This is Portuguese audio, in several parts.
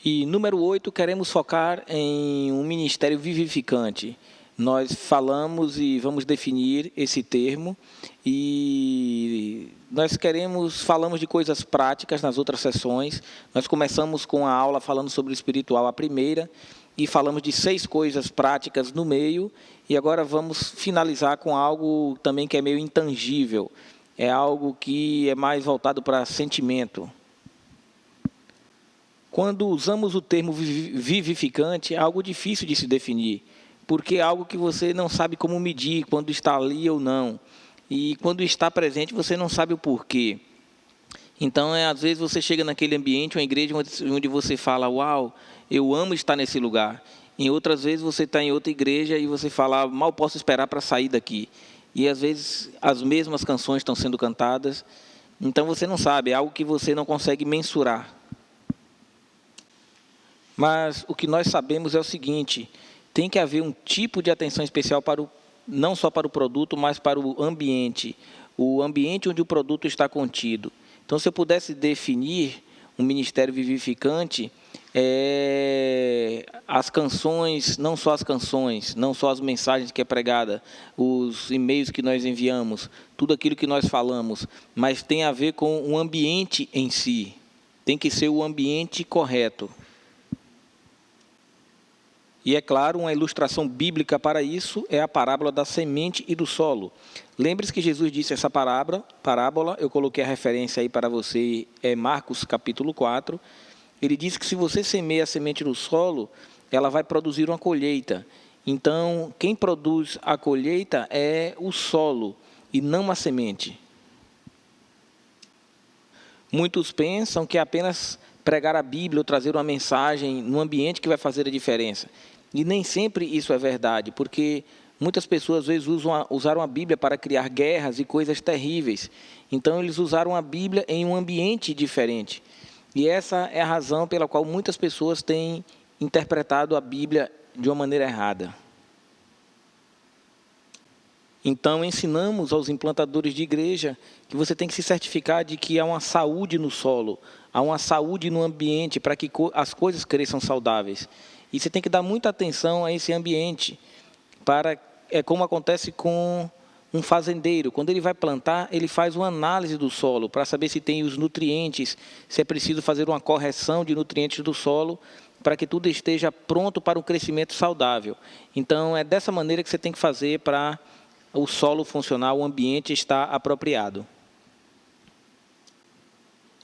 E número 8, queremos focar em um ministério vivificante. Nós falamos e vamos definir esse termo e nós falamos de coisas práticas nas outras sessões. Nós começamos com a aula falando sobre o espiritual, a primeira, e falamos de 6 coisas práticas no meio, e agora vamos finalizar com algo também que é meio intangível, é algo que é mais voltado para sentimento. Quando usamos o termo vivificante, é algo difícil de se definir, porque é algo que você não sabe como medir, quando está ali ou não. E quando está presente, você não sabe o porquê. Então, às vezes, você chega naquele ambiente, uma igreja onde você fala, uau, eu amo estar nesse lugar. Em outras vezes, você está em outra igreja e você fala, mal posso esperar para sair daqui. E, às vezes, as mesmas canções estão sendo cantadas. Então, você não sabe, é algo que você não consegue mensurar. Mas o que nós sabemos é o seguinte, tem que haver um tipo de atenção especial não só para o produto, mas para o ambiente onde o produto está contido. Então, se eu pudesse definir um ministério vivificante, as canções, não só as mensagens que é pregada, os e-mails que nós enviamos, tudo aquilo que nós falamos, mas tem a ver com o ambiente em si, tem que ser o ambiente correto. E, é claro, uma ilustração bíblica para isso é a parábola da semente e do solo. Lembre-se que Jesus disse essa parábola, eu coloquei a referência aí para você, é Marcos capítulo 4. Ele disse que se você semeia a semente no solo, ela vai produzir uma colheita. Então, quem produz a colheita é o solo e não a semente. Muitos pensam que apenas pregar a Bíblia ou trazer uma mensagem no ambiente que vai fazer a diferença. E nem sempre isso é verdade, porque muitas pessoas às vezes usaram a Bíblia para criar guerras e coisas terríveis. Então, eles usaram a Bíblia em um ambiente diferente. E essa é a razão pela qual muitas pessoas têm interpretado a Bíblia de uma maneira errada. Então, ensinamos aos implantadores de igreja que você tem que se certificar de que há uma saúde no solo, há uma saúde no ambiente para que as coisas cresçam saudáveis. E você tem que dar muita atenção a esse ambiente, como acontece com um fazendeiro. Quando ele vai plantar, ele faz uma análise do solo para saber se tem os nutrientes, se é preciso fazer uma correção de nutrientes do solo, para que tudo esteja pronto para um crescimento saudável. Então, é dessa maneira que você tem que fazer para o solo funcionar, o ambiente estar apropriado.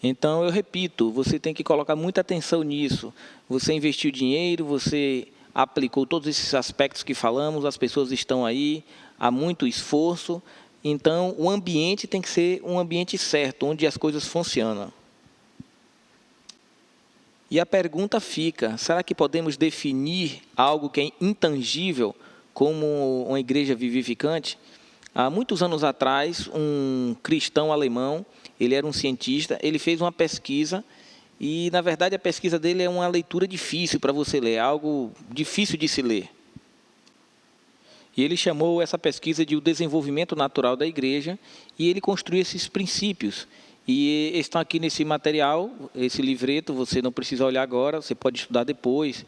Então, eu repito, você tem que colocar muita atenção nisso. Você investiu dinheiro, você aplicou todos esses aspectos que falamos, as pessoas estão aí, há muito esforço. Então, o ambiente tem que ser um ambiente certo, onde as coisas funcionam. E a pergunta fica, será que podemos definir algo que é intangível como uma igreja vivificante? Há muitos anos atrás, um cristão alemão, ele era um cientista, ele fez uma pesquisa e, na verdade, a pesquisa dele é uma leitura difícil para você ler, algo difícil de se ler. E ele chamou essa pesquisa de o desenvolvimento natural da igreja e ele construiu esses princípios. E estão aqui nesse material, esse livreto, você não precisa olhar agora, você pode estudar depois,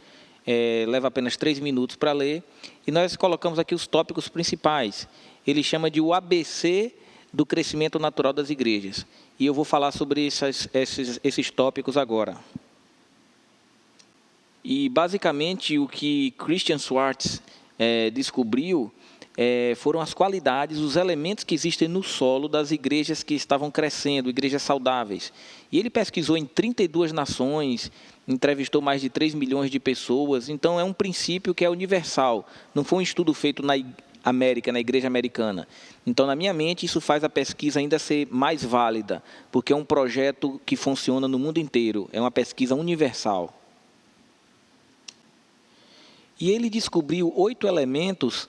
leva apenas 3 minutos para ler. E nós colocamos aqui os tópicos principais. Ele chama de o ABC do crescimento natural das igrejas. E eu vou falar sobre esses tópicos agora. E, basicamente, o que Christian Schwartz descobriu foram as qualidades, os elementos que existem no solo das igrejas que estavam crescendo, igrejas saudáveis. E ele pesquisou em 32 nações, entrevistou mais de 3 milhões de pessoas. Então, é um princípio que é universal. Não foi um estudo feito na igreja americana. Então, na minha mente, isso faz a pesquisa ainda ser mais válida, porque é um projeto que funciona no mundo inteiro, é uma pesquisa universal. E ele descobriu 8 elementos,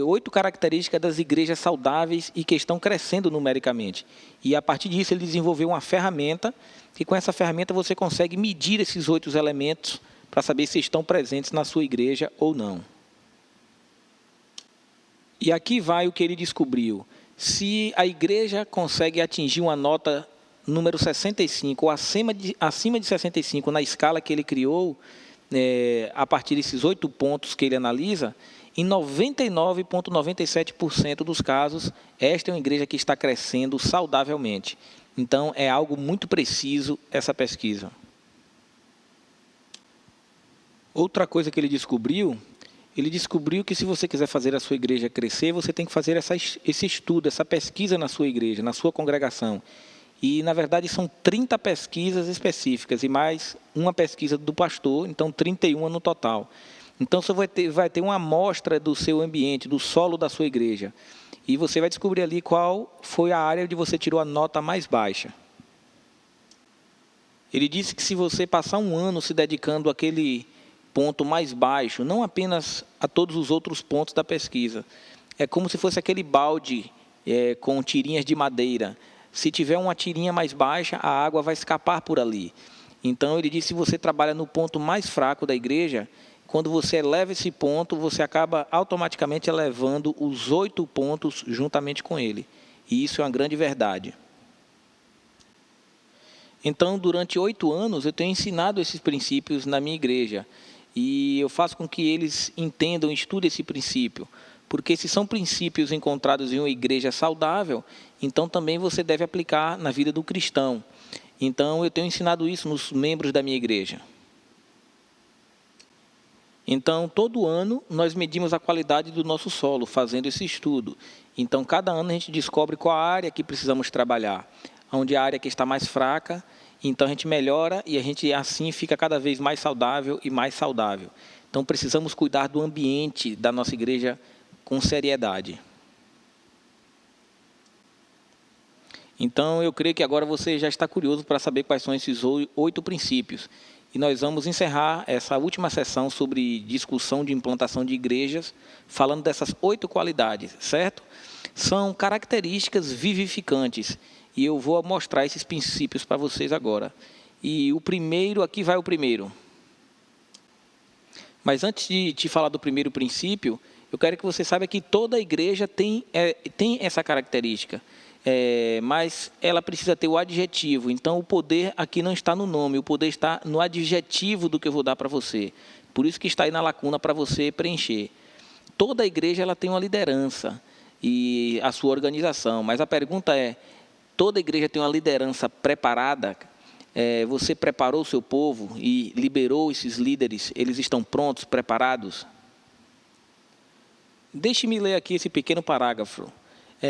8 características das igrejas saudáveis e que estão crescendo numericamente. E, a partir disso, ele desenvolveu uma ferramenta, e com essa ferramenta você consegue medir esses 8 elementos para saber se estão presentes na sua igreja ou não. E aqui vai o que ele descobriu. Se a igreja consegue atingir uma nota número 65 ou acima de 65 na escala que ele criou, a partir desses 8 pontos que ele analisa, em 99,97% dos casos, esta é uma igreja que está crescendo saudavelmente. Então, é algo muito preciso essa pesquisa. Outra coisa que ele descobriu que se você quiser fazer a sua igreja crescer, você tem que fazer esse estudo, essa pesquisa na sua igreja, na sua congregação. E, na verdade, são 30 pesquisas específicas e mais uma pesquisa do pastor, então 31 no total. Então, você vai ter uma amostra do seu ambiente, do solo da sua igreja. E você vai descobrir ali qual foi a área onde você tirou a nota mais baixa. Ele disse que se você passar um ano se dedicando àquele ponto mais baixo, não apenas a todos os outros pontos da pesquisa, é como se fosse aquele balde com tirinhas de madeira. Se tiver uma tirinha mais baixa, a água vai escapar por ali. Então, ele disse que se você trabalha no ponto mais fraco da igreja, quando você eleva esse ponto, você acaba automaticamente elevando os 8 pontos juntamente com ele. E isso é uma grande verdade. Então, durante 8 anos, eu tenho ensinado esses princípios na minha igreja. E eu faço com que eles entendam e estudem esse princípio. Porque se são princípios encontrados em uma igreja saudável, então também você deve aplicar na vida do cristão. Então, eu tenho ensinado isso nos membros da minha igreja. Então, todo ano, nós medimos a qualidade do nosso solo, fazendo esse estudo. Então, cada ano a gente descobre qual a área que precisamos trabalhar. Onde a área que está mais fraca, então a gente melhora e a gente assim fica cada vez mais saudável e mais saudável. Então, precisamos cuidar do ambiente da nossa igreja com seriedade. Então, eu creio que agora você já está curioso para saber quais são esses 8 princípios. E nós vamos encerrar essa última sessão sobre discussão de implantação de igrejas, falando dessas 8 qualidades, certo? São características vivificantes, e eu vou mostrar esses princípios para vocês agora. E o primeiro, aqui vai o primeiro. Mas antes de te falar do primeiro princípio, eu quero que você saiba que toda igreja tem essa característica. Mas ela precisa ter o adjetivo. Então, o poder aqui não está no nome, o poder está no adjetivo do que eu vou dar para você. Por isso que está aí na lacuna para você preencher. Toda igreja ela tem uma liderança e a sua organização, mas a pergunta é, toda igreja tem uma liderança preparada? Você preparou o seu povo e liberou esses líderes? Eles estão prontos, preparados? Deixe-me ler aqui esse pequeno parágrafo.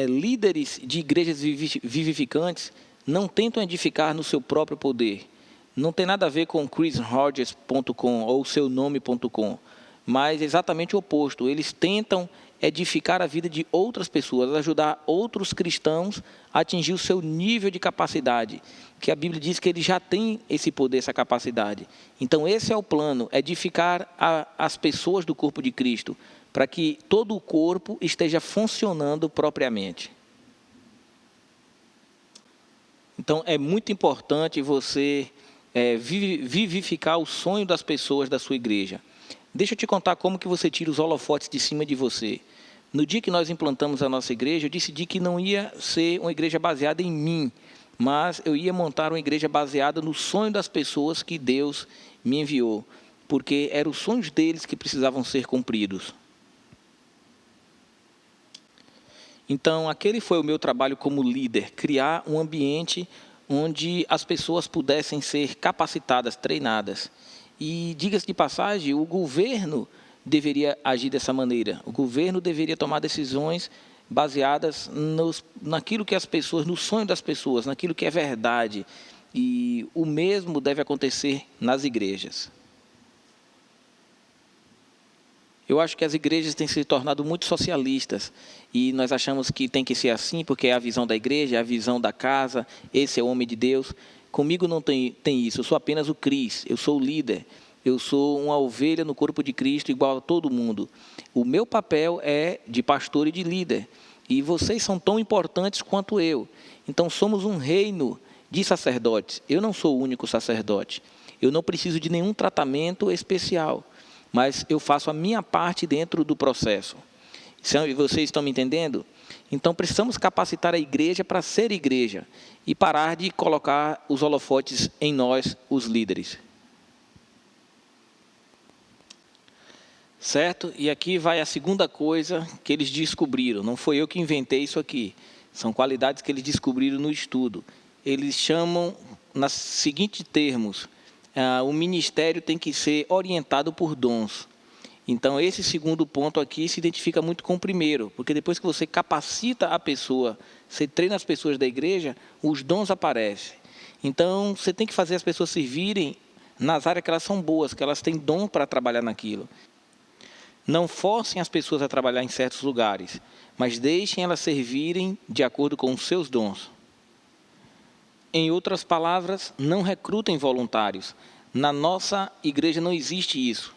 Líderes de igrejas vivificantes não tentam edificar no seu próprio poder. Não tem nada a ver com chrisrogers.com ou seunome.com, mas exatamente o oposto. Eles tentam edificar a vida de outras pessoas, ajudar outros cristãos a atingir o seu nível de capacidade, que a Bíblia diz que eles já têm esse poder, essa capacidade. Então, esse é o plano, edificar as pessoas do corpo de Cristo, para que todo o corpo esteja funcionando propriamente. Então, é muito importante você vivificar o sonho das pessoas da sua igreja. Deixa eu te contar como que você tira os holofotes de cima de você. No dia que nós implantamos a nossa igreja, eu decidi que não ia ser uma igreja baseada em mim, mas eu ia montar uma igreja baseada no sonho das pessoas que Deus me enviou, porque eram os sonhos deles que precisavam ser cumpridos. Então, aquele foi o meu trabalho como líder, criar um ambiente onde as pessoas pudessem ser capacitadas, treinadas. E, diga-se de passagem, o governo deveria agir dessa maneira. O governo deveria tomar decisões baseadas naquilo que as pessoas, no sonho das pessoas, naquilo que é verdade. E o mesmo deve acontecer nas igrejas. Eu acho que as igrejas têm se tornado muito socialistas e nós achamos que tem que ser assim porque é a visão da igreja, é a visão da casa, esse é o homem de Deus. Comigo não tem isso, eu sou apenas o Cris, eu sou o líder, eu sou uma ovelha no corpo de Cristo igual a todo mundo. O meu papel é de pastor e de líder e vocês são tão importantes quanto eu. Então somos um reino de sacerdotes, eu não sou o único sacerdote, eu não preciso de nenhum tratamento especial. Mas eu faço a minha parte dentro do processo. Vocês estão me entendendo? Então, precisamos capacitar a igreja para ser igreja e parar de colocar os holofotes em nós, os líderes. Certo? E aqui vai a segunda coisa que eles descobriram. Não foi eu que inventei isso aqui. São qualidades que eles descobriram no estudo. Eles chamam, nos seguintes termos, o ministério tem que ser orientado por dons. Então, esse segundo ponto aqui se identifica muito com o primeiro, porque depois que você capacita a pessoa, você treina as pessoas da igreja, os dons aparecem. Então, você tem que fazer as pessoas servirem nas áreas que elas são boas, que elas têm dom para trabalhar naquilo. Não forcem as pessoas a trabalhar em certos lugares, mas deixem elas servirem de acordo com os seus dons. Em outras palavras, não recrutem voluntários. Na nossa igreja não existe isso.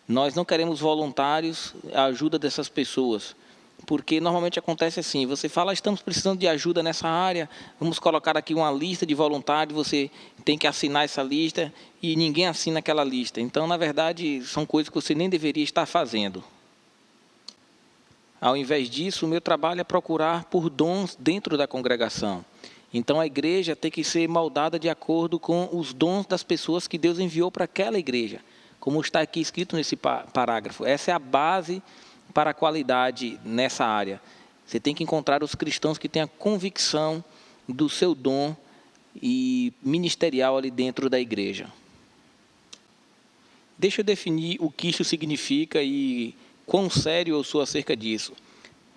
Nós não queremos voluntários, a ajuda dessas pessoas, porque normalmente acontece assim, você fala, estamos precisando de ajuda nessa área, vamos colocar aqui uma lista de voluntários, você tem que assinar essa lista e ninguém assina aquela lista. Então, na verdade, são coisas que você nem deveria estar fazendo. Ao invés disso, o meu trabalho é procurar por dons dentro da congregação. Então, a igreja tem que ser moldada de acordo com os dons das pessoas que Deus enviou para aquela igreja. Como está aqui escrito nesse parágrafo. Essa é a base para a qualidade nessa área. Você tem que encontrar os cristãos que têm a convicção do seu dom e ministerial ali dentro da igreja. Deixa eu definir o que isso significa e quão sério eu sou acerca disso.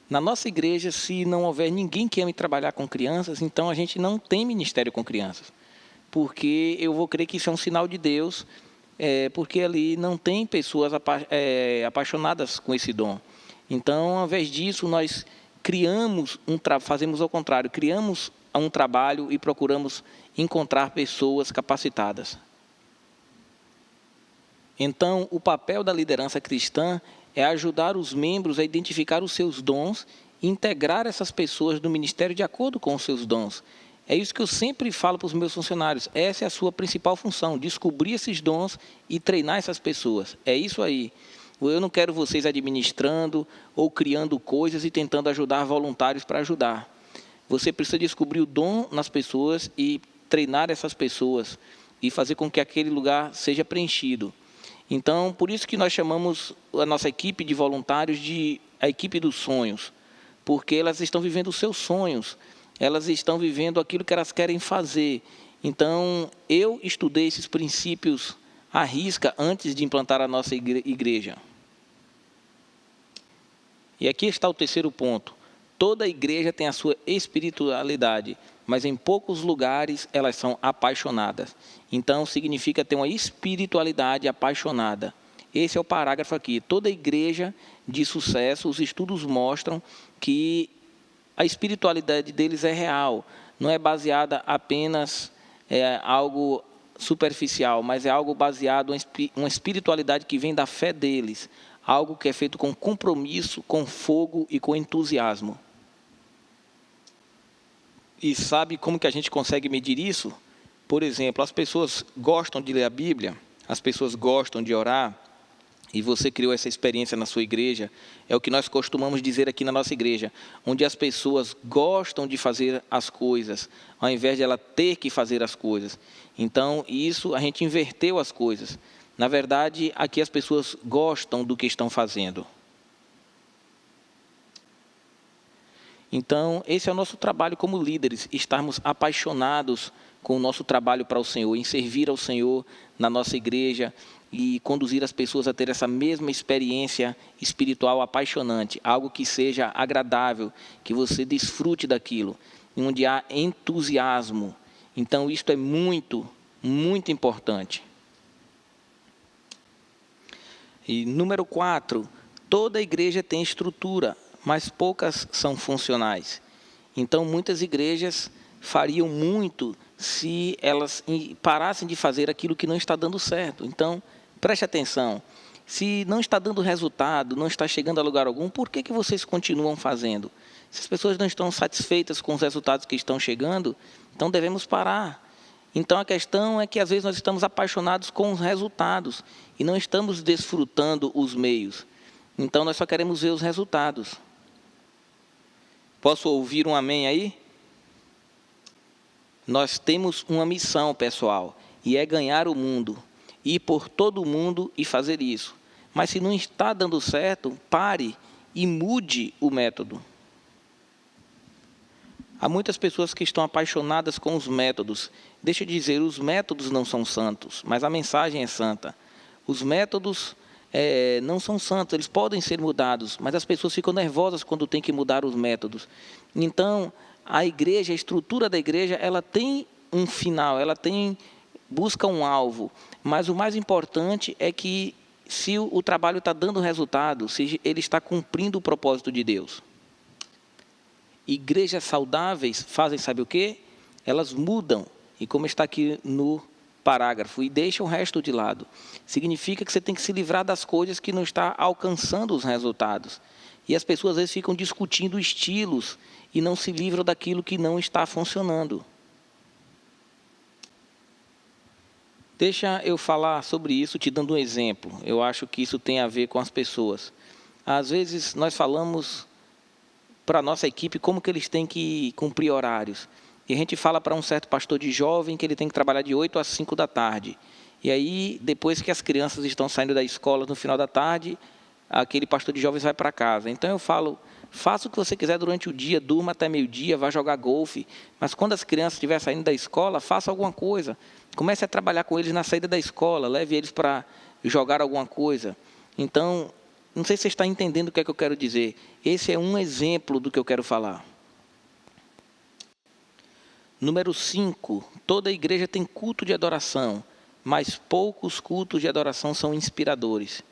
Na nossa igreja, se não houver ninguém que ame trabalhar com crianças, então a gente não tem ministério com crianças. Porque eu vou crer que isso é um sinal de Deus, porque ali não tem pessoas apaixonadas com esse dom. Então, ao invés disso, nós fazemos ao contrário, criamos um trabalho e procuramos encontrar pessoas capacitadas. Então, o papel da liderança cristã é ajudar os membros a identificar os seus dons e integrar essas pessoas no ministério de acordo com os seus dons. É isso que eu sempre falo para os meus funcionários. Essa é a sua principal função, descobrir esses dons e treinar essas pessoas. É isso aí. Eu não quero vocês administrando ou criando coisas e tentando ajudar voluntários para ajudar. Você precisa descobrir o dom nas pessoas e treinar essas pessoas e fazer com que aquele lugar seja preenchido. Então, por isso que nós chamamos a nossa equipe de voluntários de a equipe dos sonhos, porque elas estão vivendo os seus sonhos. Elas estão vivendo aquilo que elas querem fazer. Então, eu estudei esses princípios à risca antes de implantar a nossa igreja. E aqui está o terceiro ponto. Toda igreja tem a sua espiritualidade, mas em poucos lugares elas são apaixonadas. Então, significa ter uma espiritualidade apaixonada. Esse é o parágrafo aqui. Toda igreja de sucesso, os estudos mostram que a espiritualidade deles é real, não é baseada apenas em algo superficial, mas é algo baseado em uma espiritualidade que vem da fé deles, algo que é feito com compromisso, com fogo e com entusiasmo. E sabe como que a gente consegue medir isso? Por exemplo, as pessoas gostam de ler a Bíblia, as pessoas gostam de orar, e você criou essa experiência na sua igreja, é o que nós costumamos dizer aqui na nossa igreja, onde as pessoas gostam de fazer as coisas, ao invés de ela ter que fazer as coisas. Então, isso, a gente inverteu as coisas. Na verdade, aqui as pessoas gostam do que estão fazendo. Então, esse é o nosso trabalho como líderes, estarmos apaixonados com o nosso trabalho para o Senhor, em servir ao Senhor na nossa igreja, e conduzir as pessoas a ter essa mesma experiência espiritual apaixonante, algo que seja agradável, que você desfrute daquilo, onde há entusiasmo. Então, isto é muito, muito importante. E número 4, toda igreja tem estrutura, mas poucas são funcionais. Então, muitas igrejas fariam muito se elas parassem de fazer aquilo que não está dando certo. Então, preste atenção, se não está dando resultado, não está chegando a lugar algum, por que vocês continuam fazendo? Se as pessoas não estão satisfeitas com os resultados que estão chegando, então devemos parar. Então a questão é que às vezes nós estamos apaixonados com os resultados e não estamos desfrutando os meios. Então nós só queremos ver os resultados. Posso ouvir um amém aí? Nós temos uma missão, pessoal, e é ganhar o mundo, ir por todo o mundo e fazer isso. Mas se não está dando certo, pare e mude o método. Há muitas pessoas que estão apaixonadas com os métodos. Deixa eu dizer, os métodos não são santos, mas a mensagem é santa. Os métodos não são santos, eles podem ser mudados, mas as pessoas ficam nervosas quando tem que mudar os métodos. Então, a igreja, a estrutura da igreja, ela tem um final, busca um alvo, mas o mais importante é que se o trabalho está dando resultado, se ele está cumprindo o propósito de Deus. Igrejas saudáveis fazem, sabe o quê? Elas mudam, e como está aqui no parágrafo, e deixam o resto de lado. Significa que você tem que se livrar das coisas que não está alcançando os resultados. E as pessoas às vezes ficam discutindo estilos e não se livram daquilo que não está funcionando. Deixa eu falar sobre isso te dando um exemplo. Eu acho que isso tem a ver com as pessoas. Às vezes nós falamos para a nossa equipe como que eles têm que cumprir horários. E a gente fala para um certo pastor de jovem que ele tem que trabalhar de 8 às 5 da tarde. E aí, depois que as crianças estão saindo da escola no final da tarde, aquele pastor de jovens vai para casa. Então eu falo, faça o que você quiser durante o dia, durma até meio-dia, vá jogar golfe. Mas quando as crianças estiverem saindo da escola, faça alguma coisa. Comece a trabalhar com eles na saída da escola, leve eles para jogar alguma coisa. Então, não sei se você está entendendo o que é que eu quero dizer. Esse é um exemplo do que eu quero falar. Número 5. Toda igreja tem culto de adoração, mas poucos cultos de adoração são inspiradores.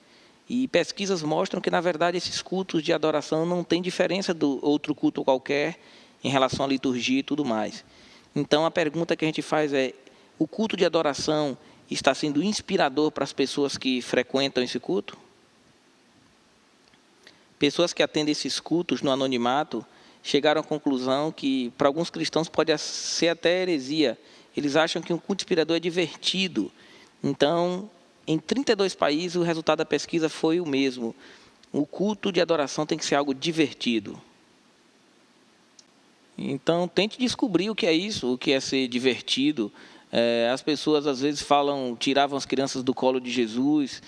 E pesquisas mostram que, na verdade, esses cultos de adoração não têm diferença do outro culto qualquer em relação à liturgia e tudo mais. Então, a pergunta que a gente faz é, o culto de adoração está sendo inspirador para as pessoas que frequentam esse culto? Pessoas que atendem esses cultos no anonimato chegaram à conclusão que, para alguns cristãos, pode ser até heresia. Eles acham que um culto inspirador é divertido. Então, em 32 países, o resultado da pesquisa foi o mesmo. O culto de adoração tem que ser algo divertido. Então, tente descobrir o que é isso, o que é ser divertido. As pessoas, às vezes, tiravam as crianças do colo de Jesus.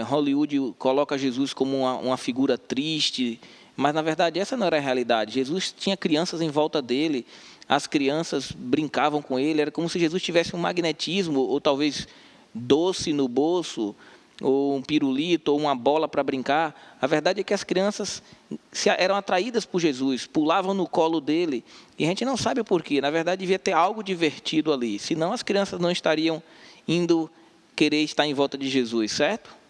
Hollywood coloca Jesus como uma figura triste. Mas, na verdade, essa não era a realidade. Jesus tinha crianças em volta dele. As crianças brincavam com ele. Era como se Jesus tivesse um magnetismo, ou talvez doce no bolso, ou um pirulito, ou uma bola para brincar. A verdade é que as crianças eram atraídas por Jesus, pulavam no colo dele, e a gente não sabe o porquê. Na verdade, devia ter algo divertido ali, senão as crianças não estariam indo querer estar em volta de Jesus, certo?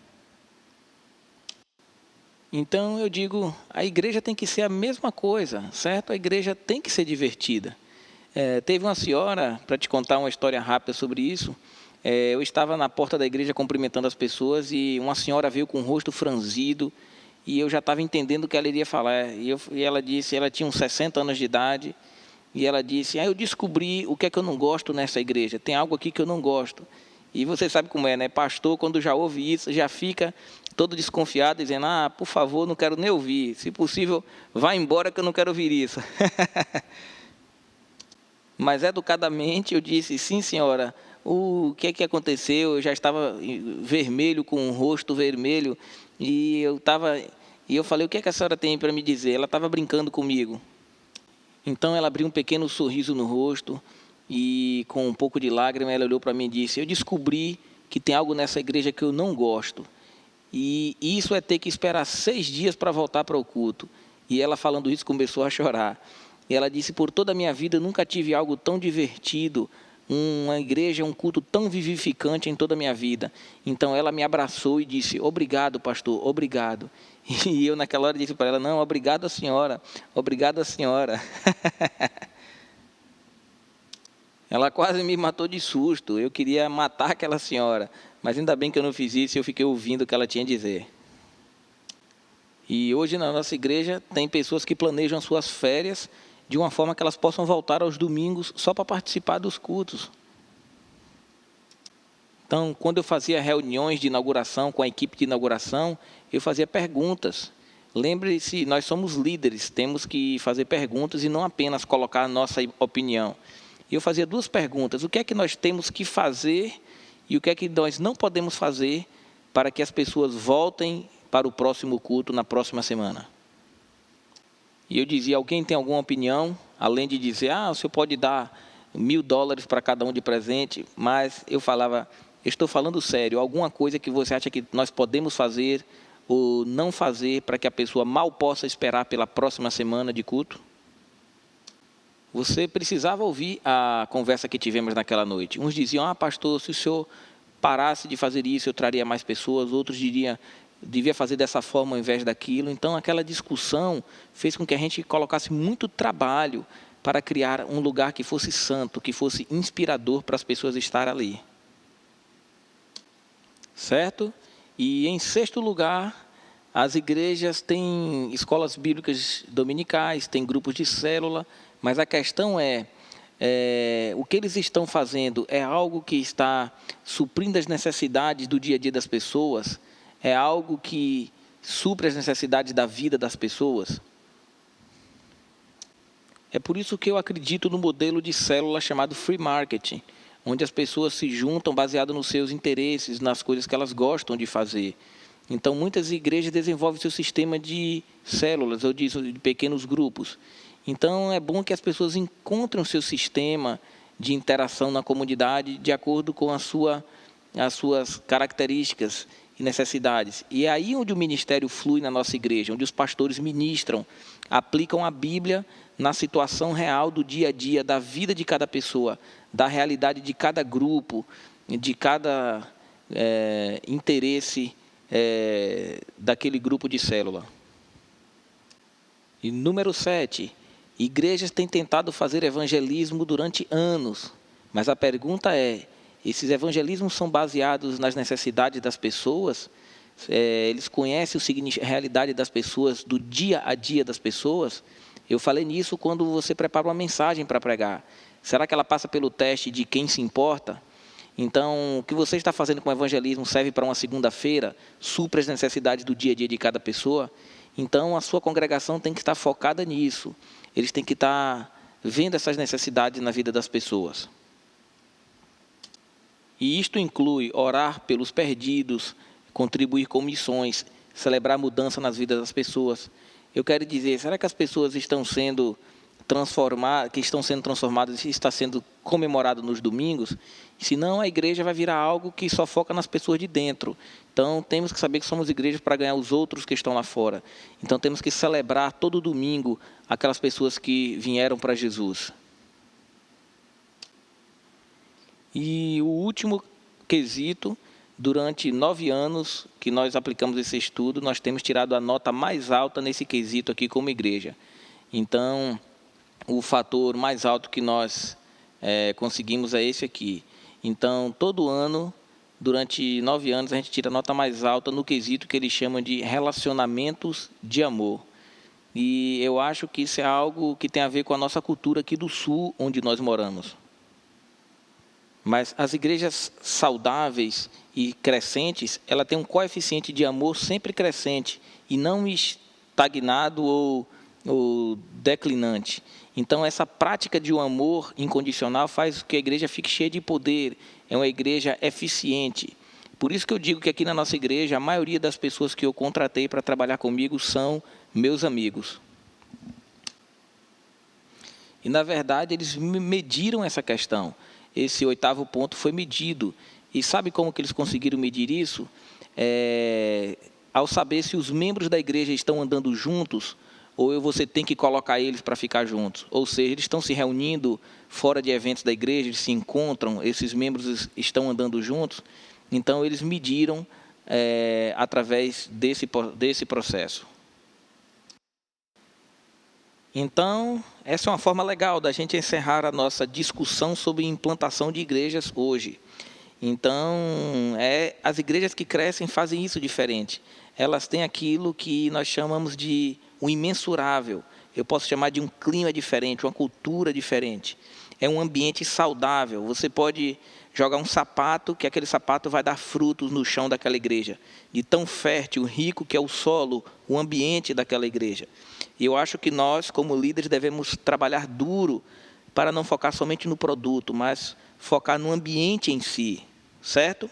Então eu digo, a igreja tem que ser a mesma coisa, certo? A igreja tem que ser divertida. Teve uma senhora, para te contar uma história rápida sobre isso, eu estava na porta da igreja cumprimentando as pessoas e uma senhora veio com o rosto franzido e eu já estava entendendo o que ela iria falar. E ela disse, ela tinha uns 60 anos de idade, e ela disse, eu descobri o que é que eu não gosto nessa igreja, tem algo aqui que eu não gosto. E você sabe como é, né? Pastor, quando já ouve isso, já fica todo desconfiado, dizendo, por favor, não quero nem ouvir. Se possível, vá embora que eu não quero ouvir isso. Mas educadamente eu disse, sim senhora, o que é que aconteceu? Eu já estava vermelho, com o rosto vermelho, e eu falei, o que é que a senhora tem para me dizer? Ela estava brincando comigo. Então ela abriu um pequeno sorriso no rosto, e com um pouco de lágrima ela olhou para mim e disse, eu descobri que tem algo nessa igreja que eu não gosto. E isso é ter que esperar 6 dias para voltar para o culto. E ela falando isso começou a chorar. E ela disse, por toda a minha vida eu nunca tive algo tão divertido, uma igreja, um culto tão vivificante em toda a minha vida. Então ela me abraçou e disse, obrigado pastor, obrigado. E eu naquela hora disse para ela, não, obrigado a senhora, obrigado a senhora. Ela quase me matou de susto, eu queria matar aquela senhora, mas ainda bem que eu não fiz isso e eu fiquei ouvindo o que ela tinha a dizer. E hoje na nossa igreja tem pessoas que planejam suas férias de uma forma que elas possam voltar aos domingos só para participar dos cultos. Então, quando eu fazia reuniões de inauguração com a equipe de inauguração, eu fazia perguntas. Lembre-se, nós somos líderes, temos que fazer perguntas e não apenas colocar a nossa opinião. E eu fazia 2 perguntas: o que é que nós temos que fazer e o que é que nós não podemos fazer para que as pessoas voltem para o próximo culto na próxima semana? E eu dizia: alguém tem alguma opinião? Além de dizer, o senhor pode dar $1.000 para cada um de presente, mas eu falava, eu estou falando sério, alguma coisa que você acha que nós podemos fazer ou não fazer para que a pessoa mal possa esperar pela próxima semana de culto? Você precisava ouvir a conversa que tivemos naquela noite. Uns diziam, pastor, se o senhor parasse de fazer isso, eu traria mais pessoas. Outros diriam, devia fazer dessa forma ao invés daquilo. Então, aquela discussão fez com que a gente colocasse muito trabalho para criar um lugar que fosse santo, que fosse inspirador para as pessoas estarem ali. Certo? E, em 6º lugar, as igrejas têm escolas bíblicas dominicais, têm grupos de célula, mas a questão é o que eles estão fazendo é algo que está suprindo as necessidades do dia a dia das pessoas? É algo que supre as necessidades da vida das pessoas? É por isso que eu acredito no modelo de célula chamado free marketing, onde as pessoas se juntam baseado nos seus interesses, nas coisas que elas gostam de fazer. Então, muitas igrejas desenvolvem seu sistema de células, ou de pequenos grupos. Então, é bom que as pessoas encontrem o seu sistema de interação na comunidade de acordo com as suas características e necessidades. E é aí onde o ministério flui na nossa igreja, onde os pastores ministram, aplicam a Bíblia na situação real do dia a dia, da vida de cada pessoa, da realidade de cada grupo, de cada interesse daquele grupo de célula. E número 7, igrejas têm tentado fazer evangelismo durante anos, mas a pergunta é, esses evangelismos são baseados nas necessidades das pessoas? Eles conhecem a realidade das pessoas, do dia a dia das pessoas? Eu falei nisso quando você prepara uma mensagem para pregar. Será que ela passa pelo teste de quem se importa? Então, o que você está fazendo com o evangelismo serve para uma segunda-feira? Supre as necessidades do dia a dia de cada pessoa? Então, a sua congregação tem que estar focada nisso. Eles têm que estar vendo essas necessidades na vida das pessoas. E isto inclui orar pelos perdidos, contribuir com missões, celebrar mudança nas vidas das pessoas. Eu quero dizer, será que as pessoas estão sendo transformadas e está sendo comemorado nos domingos? Se não, a igreja vai virar algo que só foca nas pessoas de dentro. Então, temos que saber que somos igrejas para ganhar os outros que estão lá fora. Então, temos que celebrar todo domingo aquelas pessoas que vieram para Jesus. E o último quesito, durante 9 anos que nós aplicamos esse estudo, nós temos tirado a nota mais alta nesse quesito aqui como igreja. Então, o fator mais alto que nós conseguimos é esse aqui. Então, todo ano, durante 9 anos, a gente tira a nota mais alta no quesito que eles chamam de relacionamentos de amor. E eu acho que isso é algo que tem a ver com a nossa cultura aqui do Sul, onde nós moramos. Mas as igrejas saudáveis e crescentes, ela tem um coeficiente de amor sempre crescente e não estagnado ou declinante. Então, essa prática de um amor incondicional faz com que a igreja fique cheia de poder, é uma igreja eficiente. Por isso que eu digo que aqui na nossa igreja, a maioria das pessoas que eu contratei para trabalhar comigo são meus amigos. E, na verdade, eles mediram essa questão. Esse 8º ponto foi medido. E sabe como que eles conseguiram medir isso? Ao saber se os membros da igreja estão andando juntos, ou você tem que colocar eles para ficar juntos. Ou seja, eles estão se reunindo fora de eventos da igreja, eles se encontram, esses membros estão andando juntos. Então, eles mediram através desse processo. Então, essa é uma forma legal da gente encerrar a nossa discussão sobre implantação de igrejas hoje. Então, as igrejas que crescem fazem isso diferente. Elas têm aquilo que nós chamamos de o imensurável. Eu posso chamar de um clima diferente, uma cultura diferente. É um ambiente saudável. Você pode jogar um sapato, que aquele sapato vai dar frutos no chão daquela igreja, de tão fértil, rico que é o solo, o ambiente daquela igreja. E eu acho que nós, como líderes, devemos trabalhar duro para não focar somente no produto, mas focar no ambiente em si, certo?